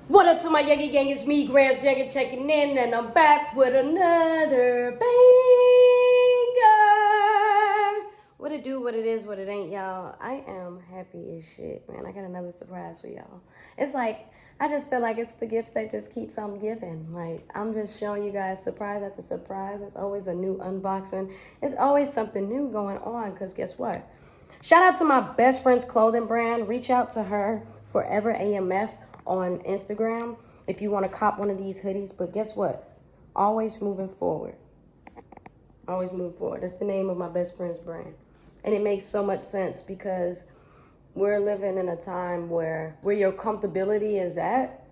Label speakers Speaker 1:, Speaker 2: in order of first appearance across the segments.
Speaker 1: What up to my YUNGN gang? It's me, GRAMZ, YUNGN checking in, and I'm back with another banger. What it do, what it is, what it ain't, y'all. I am happy as shit, man. I got another surprise for y'all. It's like, I just feel like it's the gift that just keeps on giving. Like, I'm just showing you guys surprise after surprise. It's always a new unboxing. It's always something new going on, because guess what? Shout out to my best friend's clothing brand. Reach out to her, Forever AMF, on Instagram if you want to cop one of these hoodies. But guess what? Always moving forward. Always move forward. That's the name of my best friend's brand. And it makes so much sense because we're living in a time where your comfortability is at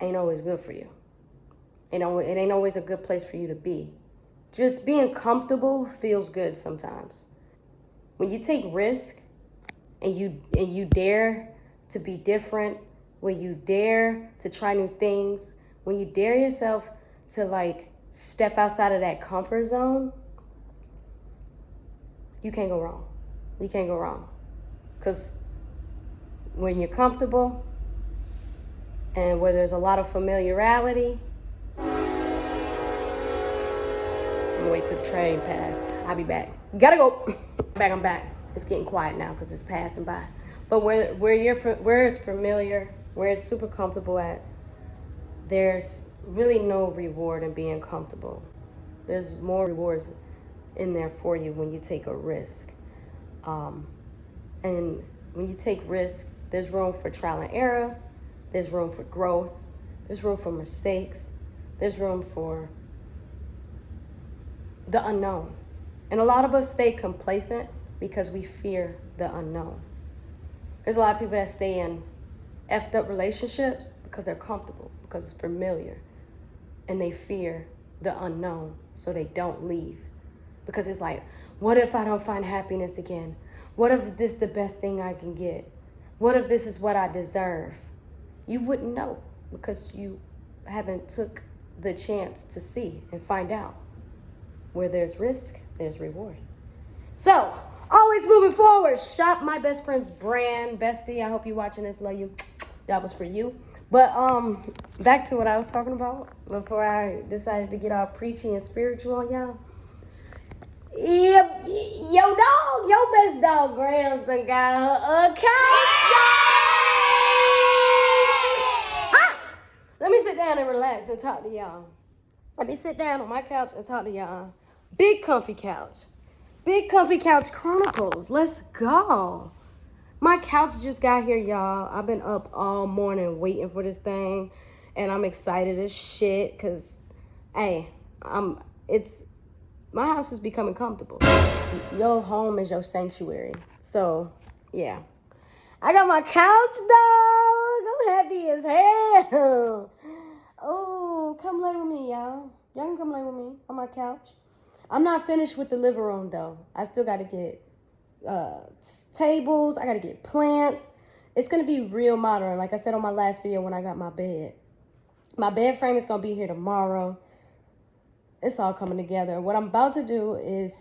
Speaker 1: ain't always good for you. It ain't always a good place for you to be. Just being comfortable feels good sometimes. When you take risk and you dare to be different, when you dare to try new things, when you dare yourself to like step outside of that comfort zone, you can't go wrong. You can't go wrong. Because when you're comfortable and where there's a lot of familiarity, I'm gonna wait till the train pass. I'll be back. Gotta go. I'm back. It's getting quiet now because it's passing by. But where it's familiar, where it's super comfortable at, there's really no reward in being comfortable. There's more rewards in there for you when you take a risk. And when you take risk, there's room for trial and error. There's room for growth. There's room for mistakes. There's room for the unknown. And a lot of us stay complacent because we fear the unknown. There's a lot of people that stay in effed up relationships because they're comfortable, because it's familiar, and they fear the unknown, so they don't leave. Because it's like, what if I don't find happiness again? What if this is the best thing I can get? What if this is what I deserve? You wouldn't know because you haven't took the chance to see and find out. Where there's risk, there's reward. So, always moving forward. Shop my best friend's brand. Bestie, I hope you're watching this. Love you. That was for you. But back to what I was talking about before I decided to get all preachy and spiritual on y'all. Yep, your best dog, GRAMZ, done got her a couch. Ah! Let me sit down and relax and talk to y'all. Let me sit down on my couch and talk to y'all. Big comfy couch. Big comfy couch chronicles. Let's go. My couch just got here, y'all. I've been up all morning waiting for this thing, and I'm excited as shit because, hey, my house is becoming comfortable. Your home is your sanctuary. So, yeah. I got my couch, dog. I'm happy as hell. Oh, come lay with me, y'all. Y'all can come lay with me on my couch. I'm not finished with the living room, though. I still got to get tables. I got to get plants. It's going to be real modern. Like I said on my last video when I got my bed. My bed frame is going to be here tomorrow. It's all coming together. What I'm about to do is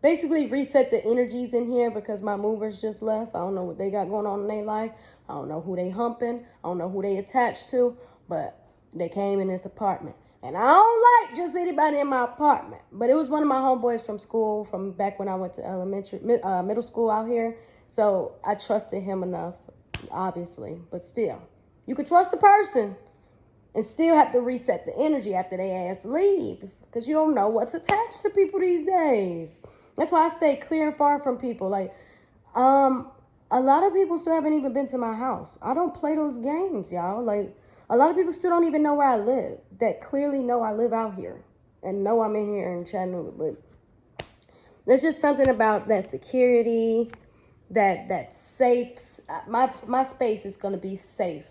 Speaker 1: basically reset the energies in here because my movers just left. I don't know what they got going on in their life. I don't know who they humping. I don't know who they attached to, but they came in this apartment. And I don't like just anybody in my apartment. But it was one of my homeboys from school, from back when I went to middle school out here. So I trusted him enough, obviously. But still, you could trust the person and still have to reset the energy after they ass leave. Because you don't know what's attached to people these days. That's why I stay clear and far from people. Like, a lot of people still haven't even been to my house. I don't play those games, y'all. Like, a lot of people still don't even know where I live. That clearly know I live out here and know I'm in here in Chattanooga. But there's just something about that security, that safe. My space is going to be safe.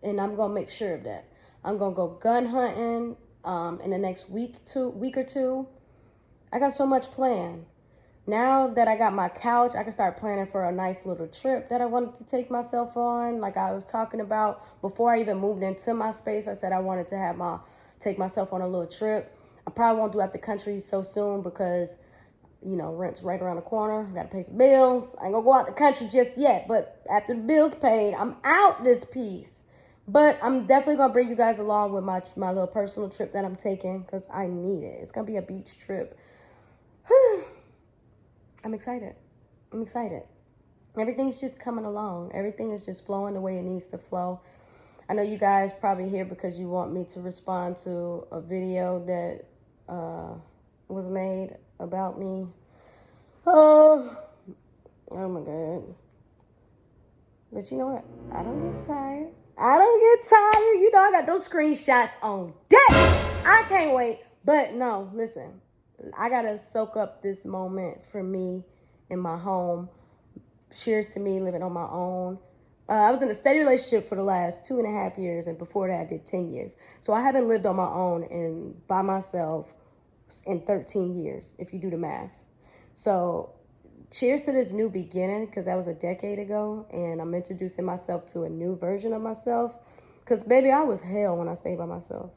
Speaker 1: And I'm going to make sure of that. I'm going to go gun hunting in the next week or two. I got so much planned. Now that I got my couch, I can start planning for a nice little trip that I wanted to take myself on. Like I was talking about before I even moved into my space, I said I wanted to take myself on a little trip. I probably won't do out the country so soon because You know, rent's right around the corner. Got to pay some bills. I ain't gonna go out the country just yet, but after the bills paid, I'm out this piece. But I'm definitely gonna bring you guys along with my little personal trip that I'm taking because I need it. It's gonna be a beach trip. I'm excited. I'm excited. Everything's just coming along. Everything is just flowing the way it needs to flow. I know you guys probably here because you want me to respond to a video that was made about me. Oh my God. But you know what? I don't get tired. I don't get tired. You know I got those screenshots on deck. I can't wait. But no, listen. I got to soak up this moment for me in my home. Cheers to me living on my own. I was in a steady relationship for the last 2.5 years. And before that, I did 10 years. So I haven't lived on my own and by myself in 13 years, if you do the math. So cheers to this new beginning, because that was a decade ago. And I'm introducing myself to a new version of myself. Because, baby, I was hell when I stayed by myself.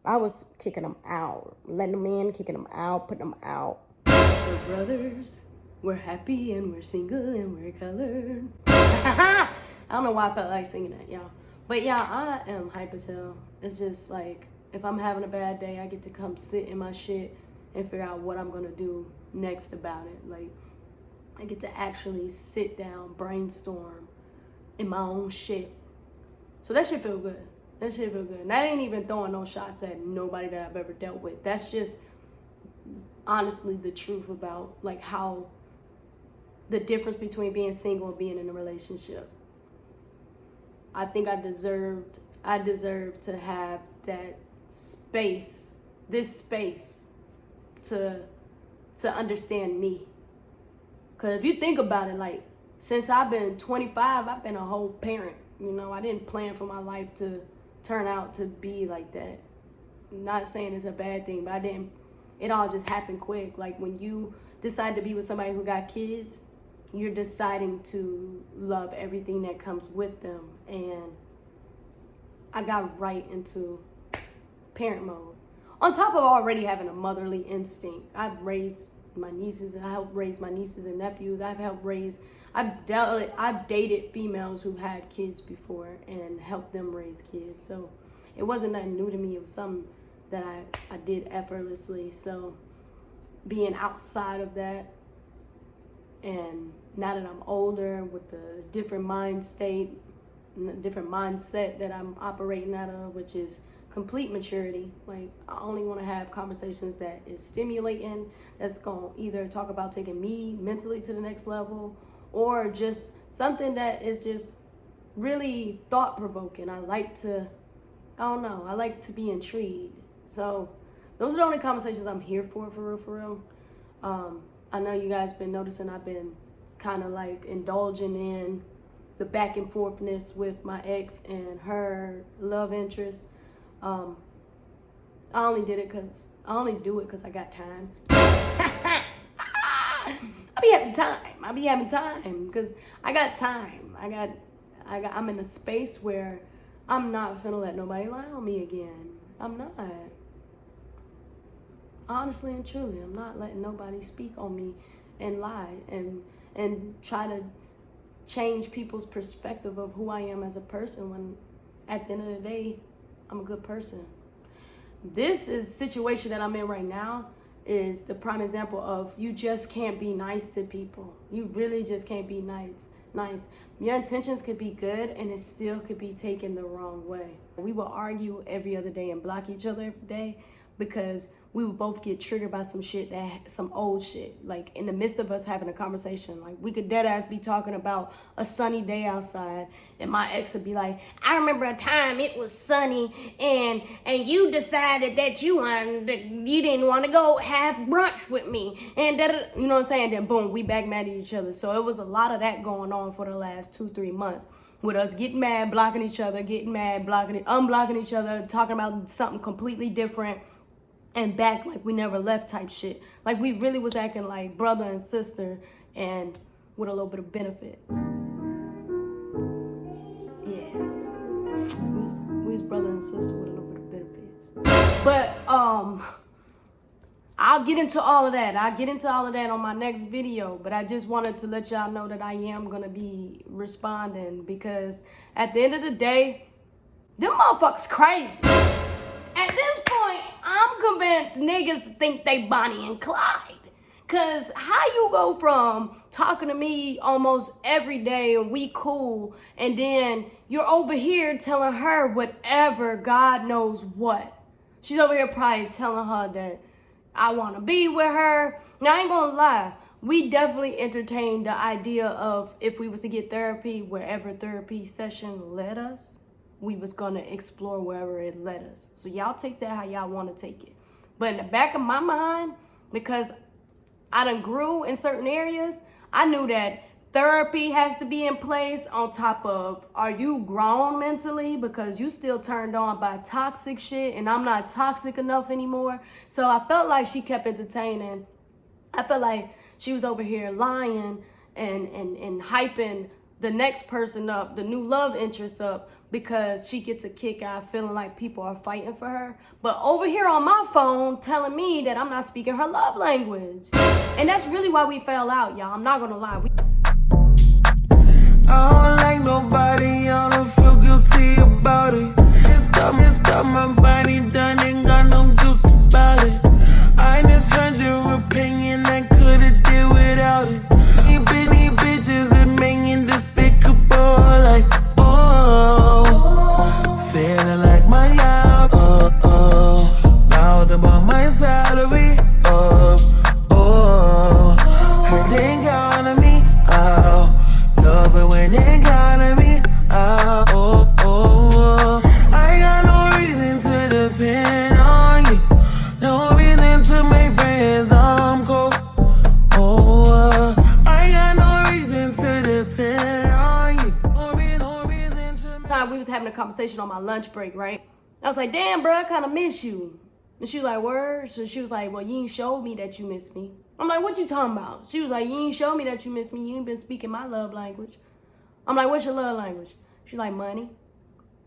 Speaker 1: I was kicking them out, letting them in, kicking them out, putting them out. We're brothers, we're happy, and we're single, and we're colored. I don't know why I felt like singing that, y'all. But, yeah, I am hype as hell. It's just like, if I'm having a bad day, I get to come sit in my shit and figure out what I'm going to do next about it. Like, I get to actually sit down, brainstorm in my own shit. So that shit feel good. That shit feel good. And that ain't even throwing no shots at nobody that I've ever dealt with. That's just honestly the truth about like how the difference between being single and being in a relationship. I think I deserved to have that space, this space to understand me. Cause if you think about it, like since I've been 25, I've been a whole parent. You know, I didn't plan for my life to turn out to be like that. I'm not saying it's a bad thing, but it all just happened quick. Like when you decide to be with somebody who got kids, you're deciding to love everything that comes with them. And I got right into parent mode. On top of already having a motherly instinct, I've raised my nieces, and I helped raise my nieces and nephews. I've dated females who had kids before and helped them raise kids. So it wasn't nothing new to me. It was something that I did effortlessly. So being outside of that, and now that I'm older with the different mind state, different mindset that I'm operating out of, which is complete maturity. Like I only want to have conversations that is stimulating, that's going to either talk about taking me mentally to the next level, or just something that is just really thought-provoking. I like to be intrigued. So those are the only conversations I'm here for real. I know you guys been noticing I've been kind of like indulging in the back and forthness with my ex and her love interest. I only do it because I got time. I be having time because I got time. I'm in a space where I'm not finna let nobody lie on me again. I'm not. Honestly and truly, I'm not letting nobody speak on me and lie and try to change people's perspective of who I am as a person when at the end of the day, I'm a good person. This situation that I'm in right now is the prime example of you just can't be nice to people. You really just can't be nice. Your intentions could be good and it still could be taken the wrong way. We will argue every other day and block each other every day because we would both get triggered by some old shit. Like in the midst of us having a conversation, like we could dead ass be talking about a sunny day outside and my ex would be like, I remember a time it was sunny and you decided that you didn't want to go have brunch with me. And you know what I'm saying? Then boom, we back mad at each other. So it was a lot of that going on for the last 2-3 months. With us getting mad, blocking each other, unblocking each other, talking about something completely different. And back like we never left type shit. Like we really was acting like brother and sister and with a little bit of benefits. Yeah. We was brother and sister with a little bit of benefits. But I'll get into all of that. I'll get into all of that on my next video. But I just wanted to let y'all know that I am going to be responding, because at the end of the day, them motherfuckers crazy. At this point, I'm convinced niggas think they Bonnie and Clyde. Cause how you go from talking to me almost every day and we cool, and then you're over here telling her whatever, God knows what. She's over here probably telling her that I want to be with her. Now, I ain't gonna lie. We definitely entertained the idea of if we was to get therapy, wherever therapy session led us, we was gonna explore wherever it led us. So y'all take that how y'all want to take it. But in the back of my mind, because I done grew in certain areas, I knew that therapy has to be in place on top of, are you grown mentally? Because you still turned on by toxic shit and I'm not toxic enough anymore. So I felt like she kept entertaining. I felt like she was over here lying and hyping the next person up, the new love interest up, because she gets a kick out feeling like people are fighting for her. But over here on my phone telling me that I'm not speaking her love language. And that's really why we fell out, y'all. I'm not gonna lie.
Speaker 2: I don't like nobody, I don't feel guilty about it. It's got my body done, ain't got no guilt about it. I just heard your opinion, I could've did without it. These bitches are making despicable, like, oh, feeling like my life, loud about my salary, her they got on me, love it when they got on me, I got no reason to depend on you, no reason to make friends, I'm cold, I got no reason to depend on you, no reason to.
Speaker 1: We was having a conversation on my lunch break, right? I was like, damn, bro, I kind of miss you. And she was like, word? So she was like, well, you ain't showed me that you miss me. I'm like, what you talking about? She was like, you ain't showed me that you miss me. You ain't been speaking my love language. I'm like, what's your love language? She's like, money.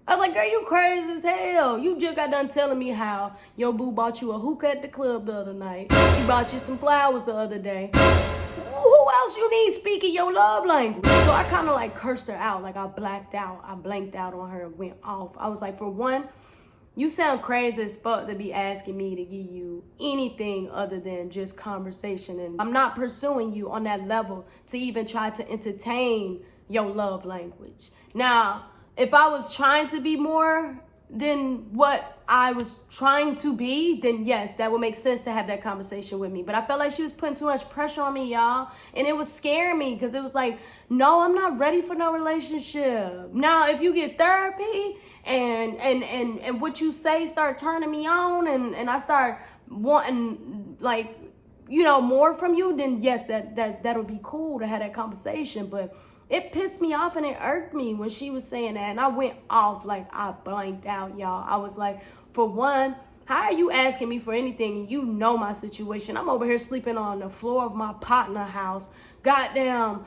Speaker 1: I was like, girl, you crazy as hell. You just got done telling me how your boo bought you a hookah at the club the other night. She bought you some flowers the other day. Who else you need speaking your love language? So I kind of like cursed her out. Like I blanked out on her and went off. I was like, for one, you sound crazy as fuck to be asking me to give you anything other than just conversation. And I'm not pursuing you on that level to even try to entertain your love language. Now, if I was trying to be more than what I was trying to be, then yes, that would make sense to have that conversation with me. But I felt like she was putting too much pressure on me, y'all. And it was scaring me because it was like, no, I'm not ready for no relationship. Now, if you get therapy and what you say start turning me on and I start wanting, like, you know, more from you, then yes, that'll be cool to have that conversation. But it pissed me off and it irked me when she was saying that. And I went off, like I blanked out, y'all. I was like, for one, how are you asking me for anything and you know my situation? I'm over here sleeping on the floor of my partner house. Goddamn,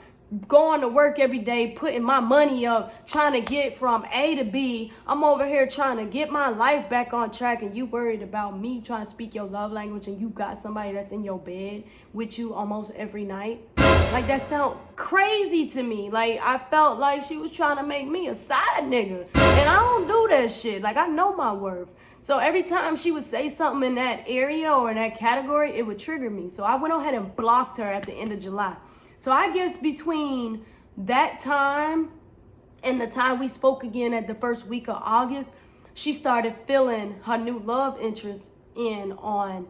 Speaker 1: going to work every day, putting my money up, trying to get from A to B. I'm over here trying to get my life back on track, and you worried about me trying to speak your love language, and you got somebody that's in your bed with you almost every night. Like, that sound crazy to me. Like, I felt like she was trying to make me a side nigga, and I don't do that shit. Like, I know my worth. So every time she would say something in that area or in that category, it would trigger me. So I went ahead and blocked her at the end of July. So I guess between that time and the time we spoke again at the first week of August, she started feeling her new love interest in on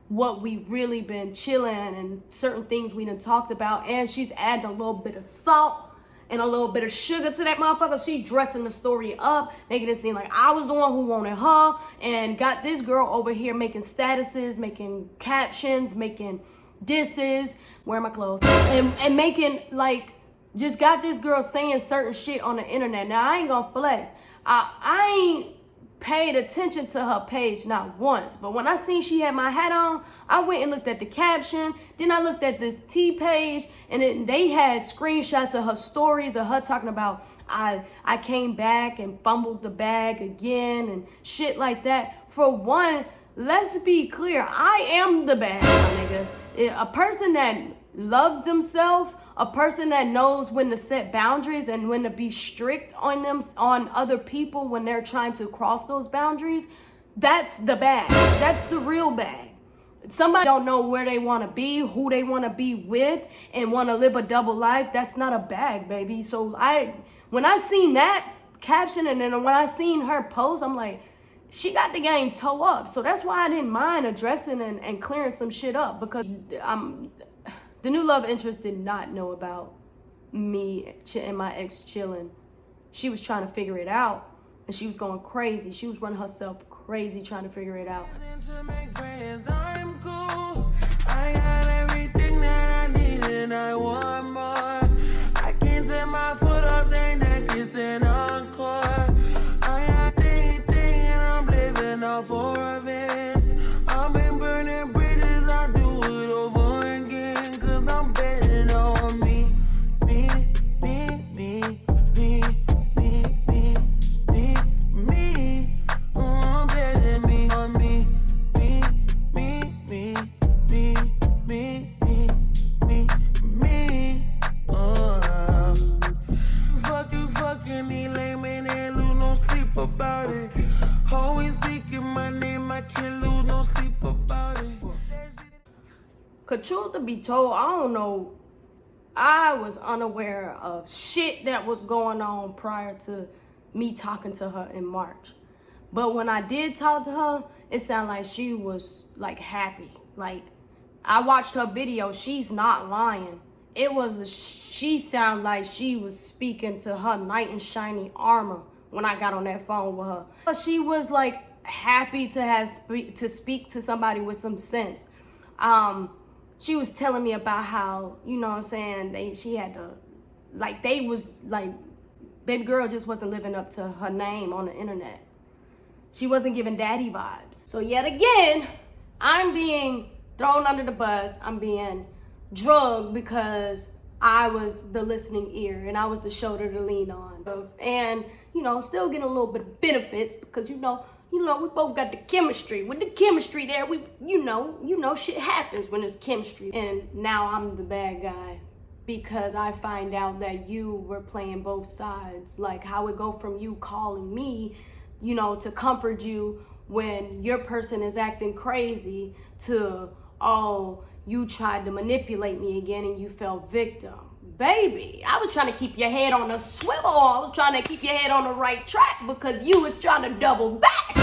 Speaker 1: what we really been chilling and certain things we done talked about. And she's adding a little bit of salt and a little bit of sugar to that motherfucker. She dressing the story up, making it seem like I was the one who wanted her, and got this girl over here making statuses, making captions, making disses, wearing my clothes, and making, like, just got this girl saying certain shit on the internet. Now, I ain't gonna flex. I ain't paid attention to her page not once, but when I seen she had my hat on, I went and looked at the caption. Then I looked at this T page, and they had screenshots of her stories of her talking about I came back and fumbled the bag again and shit like that. For one, let's be clear. I am the bad guy, nigga. A person that loves themselves, a person that knows when to set boundaries and when to be strict on other people when they're trying to cross those boundaries, that's the bag. That's the real bag. Somebody don't know where they want to be, who they want to be with, and want to live a double life. That's not a bag, baby. So when I seen that caption and then when I seen her post, I'm like, she got the game toe up. So that's why I didn't mind addressing and clearing some shit up, because the new love interest did not know about me and my ex chilling. She was trying to figure it out, and she was going crazy. She was running herself crazy trying to figure it out.
Speaker 2: I'm cool. I got everything that I need and I want more. I can't set my foot up, they neck is an encore. I got thing and I'm living off for revenge. I've been burning bridges, I do it over again, cause I'm betting on me. I'm betting on me. About it. Always speaking my name, I can't lose no sleep about it.
Speaker 1: Cause truth to be told, I don't know. I was unaware of shit that was going on prior to me talking to her in March. But when I did talk to her, it sounded like she was like happy. Like, I watched her video, she's not lying. She sounded like she was speaking to her knight in shiny armor when I got on that phone with her. But she was like happy to speak to somebody with some sense. She was telling me about how, you know what I'm saying, she had to, like, they was like, baby girl just wasn't living up to her name on the internet. She wasn't giving daddy vibes. So yet again, I'm being thrown under the bus. I'm being drugged because I was the listening ear and I was the shoulder to lean on. And, you know, still getting a little bit of benefits because, you know, we both got the chemistry. With the chemistry there, you know, shit happens when it's chemistry. And now I'm the bad guy because I find out that you were playing both sides. Like how it go from you calling me, you know, to comfort you when your person is acting crazy to, oh, you tried to manipulate me again and you fell victim. Baby, I was trying to keep your head on a swivel. I was trying to keep your head on the right track because you was trying to double back.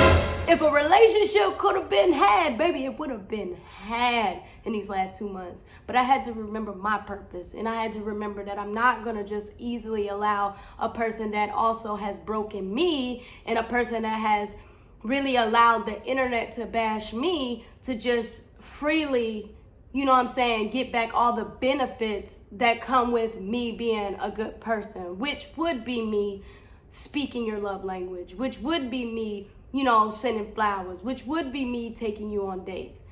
Speaker 1: If a relationship could have been had, baby, it would have been had in these last 2 months. But I had to remember my purpose, and I had to remember that I'm not going to just easily allow a person that also has broken me and a person that has really allowed the internet to bash me to just freely, you know what I'm saying, get back all the benefits that come with me being a good person, which would be me speaking your love language, which would be me, you know, sending flowers, which would be me taking you on dates.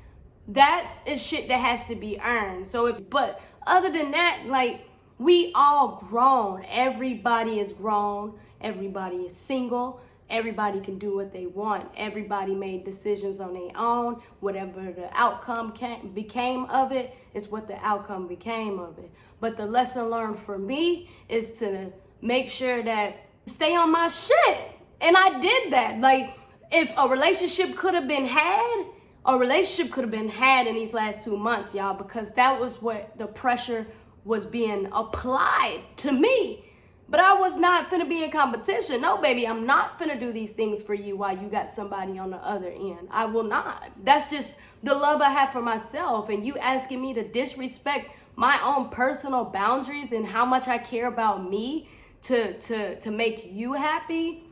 Speaker 1: That is shit that has to be earned. But other than that, like, we all grown. Everybody is grown. Everybody is single. Everybody can do what they want. Everybody made decisions on their own. Whatever the outcome became of it is what the outcome became of it. But the lesson learned for me is to make sure that stay on my shit. And I did that. Like, if a relationship could have been had, in these last 2 months, y'all, because that was what the pressure was being applied to me. But I was not finna be in competition. No, baby, I'm not finna do these things for you while you got somebody on the other end. I will not. That's just the love I have for myself. And you asking me to disrespect my own personal boundaries and how much I care about me to make you happy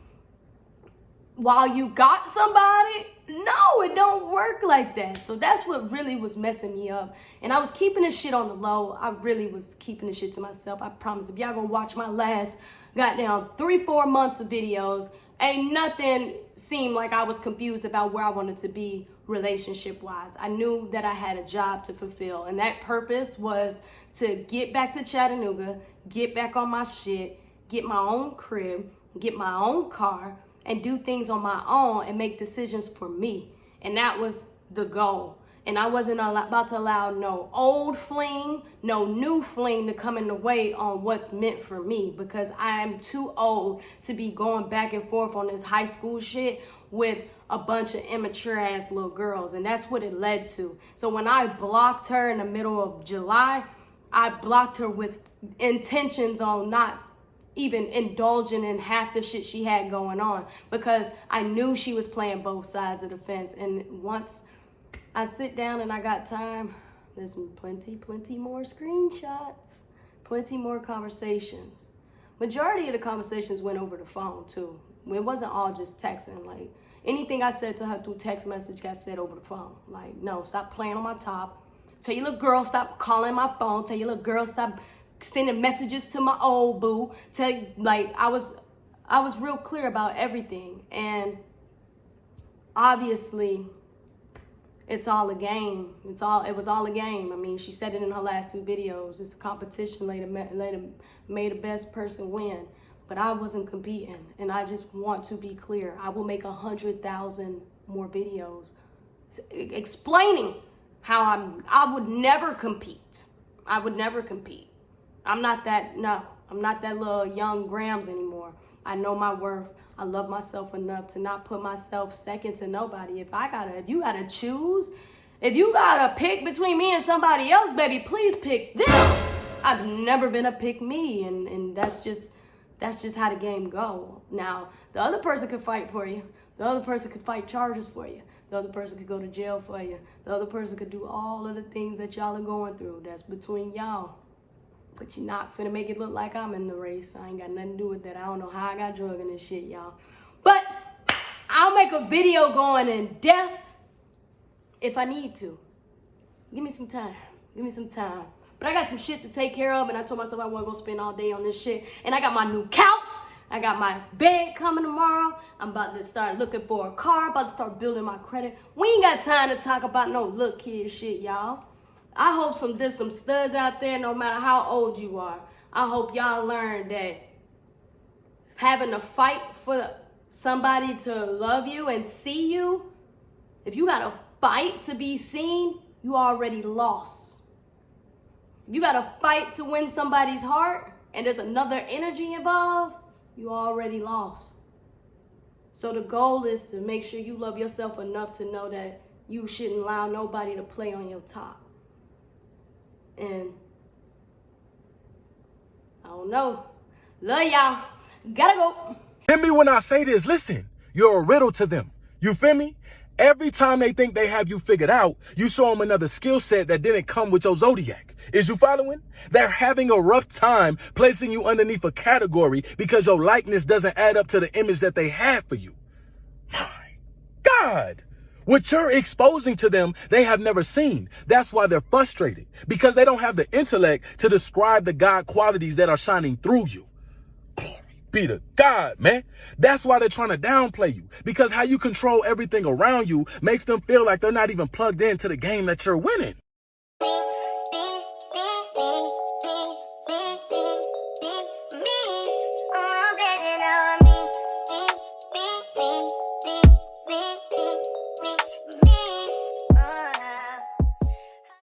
Speaker 1: while you got somebody? No, it don't work like that. So that's what really was messing me up. And I was keeping this shit on the low. I really was keeping this shit to myself. I promise. If y'all gonna watch my last goddamn 3-4 months of videos, ain't nothing seemed like I was confused about where I wanted to be relationship-wise. I knew that I had a job to fulfill. And that purpose was to get back to Chattanooga, get back on my shit, get my own crib, get my own car, and do things on my own and make decisions for me. And that was the goal. And I wasn't about to allow no old fling, no new fling to come in the way on what's meant for me, because I am too old to be going back and forth on this high school shit with a bunch of immature ass little girls. And that's what it led to. So when I blocked her in the middle of July, I blocked her with intentions on not even indulging in half the shit she had going on, because I knew she was playing both sides of the fence. And once I sit down and I got time, there's plenty more screenshots, plenty more conversations. Majority of the conversations went over the phone too. It wasn't all just texting. Like, anything I said to her through text message got said over the phone. Like, no, stop playing on my top. Tell your little girl stop calling my phone. Tell your little girl stop sending messages to my old boo. Like, I was real clear about everything. And obviously, it's all a game. It was all a game. I mean, she said it in her last 2 videos. It's a competition. Later made the best person win. But I wasn't competing. And I just want to be clear. I will make 100,000 more videos explaining how I would never compete. I would never compete. I'm not that little young GRAMZ anymore. I know my worth. I love myself enough to not put myself second to nobody. If you gotta choose, if you gotta pick between me and somebody else, baby, please pick them. I've never been a pick me, and that's just how the game go. Now, the other person could fight for you. The other person could fight charges for you. The other person could go to jail for you. The other person could do all of the things that y'all are going through. That's between y'all. But you're not finna make it look like I'm in the race. I ain't got nothing to do with that. I don't know how I got drug in this shit, y'all. But I'll make a video going in depth if I need to. Give me some time. Give me some time. But I got some shit to take care of, and I told myself I wasn't gonna spend all day on this shit. And I got my new couch. I got my bed coming tomorrow. I'm about to start looking for a car. About to start building my credit. We ain't got time to talk about no look kid shit, y'all. I hope there's some studs out there, no matter how old you are. I hope y'all learn that having to fight for somebody to love you and see you, if you gotta fight to be seen, you already lost. If you gotta fight to win somebody's heart and there's another energy involved, you already lost. So the goal is to make sure you love yourself enough to know that you shouldn't allow nobody to play on your top. And I don't know. Love y'all. Gotta go.
Speaker 3: Hear me when I say this. Listen, you're a riddle to them. You feel me? Every time they think they have you figured out, you show them another skill set that didn't come with your zodiac. Is you following? They're having a rough time placing you underneath a category because your likeness doesn't add up to the image that they had for you. My God. What you're exposing to them, they have never seen. That's why they're frustrated, because they don't have the intellect to describe the God qualities that are shining through you. Glory be to God, man. That's why they're trying to downplay you, because how you control everything around you makes them feel like they're not even plugged into the game that you're winning.